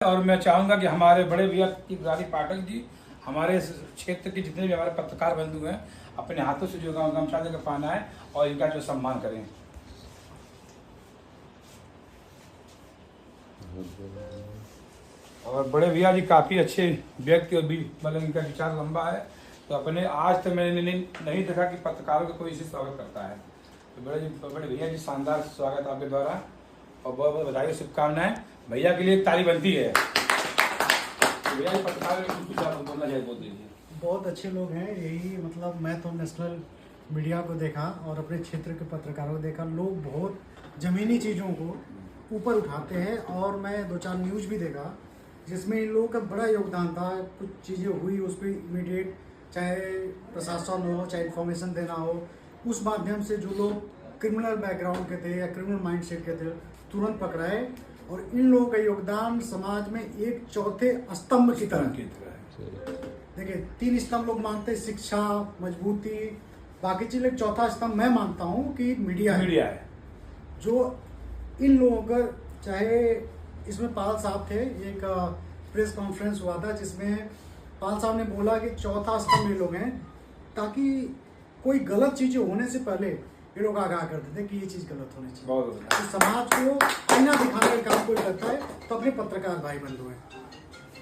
और मैं चाहूँगा कि हमारे बड़े भैया त्रिपुरारी पाठक जी हमारे क्षेत्र के जितने भी हमारे पत्रकार बंधु हैं अपने हाथों से जो गमछा देकर पाना है और इनका जो सम्मान करें। और बड़े भैया जी काफ़ी अच्छे व्यक्ति और भी मतलब इनका विचार लंबा है, तो अपने आज तक मैंने नहीं देखा कि पत्रकारों का कोई इसे स्वागत करता है। तो बड़े भैया जी शानदार स्वागत आपके द्वारा और बहुत बहुत बधाई शुभकामनाएं। भैया के लिए एक ताली बनती है। तो भैया जी पत्रकार कुछ बोलना चाहिए बोल दीजिए। बहुत अच्छे लोग हैं, यही मतलब मैं तो नेशनल मीडिया को देखा और अपने क्षेत्र के पत्रकारों को देखा, लोग बहुत ज़मीनी चीज़ों को ऊपर उठाते हैं। और मैं 2-4 न्यूज़ भी देखा जिसमें इन लोगों का बड़ा योगदान था। कुछ चीज़ें हुई उस पर इमीडिएट चाहे प्रशासन हो चाहे इन्फॉर्मेशन देना हो, उस माध्यम से जो लोग क्रिमिनल बैकग्राउंड के थे या क्रिमिनल माइंडसेट के थे तुरंत पकड़ाए। और इन लोगों का योगदान समाज में एक चौथे स्तंभ की तरह देखिए, 3 स्तंभ लोग मानते हैं, शिक्षा, मजबूती, बाकी चीज़। एक चौथा स्तंभ मैं मानता हूँ कि मीडिया है जो इन लोगों का, चाहे इसमें पाल साहब थे, एक प्रेस कॉन्फ्रेंस हुआ था जिसमें पाल साहब ने बोला कि चौथा स्तंभ ये लोग हैं, ताकि कोई गलत चीज़ें होने से पहले ये लोग आगाह कर देते कि ये चीज़ गलत होनी चाहिए। तो समाज को आईना दिखाने का काम कोई करता है तो अपने पत्रकार भाई बंधु हैं।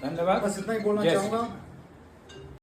धन्यवाद, बस इतना ही बोलना चाहूँगा।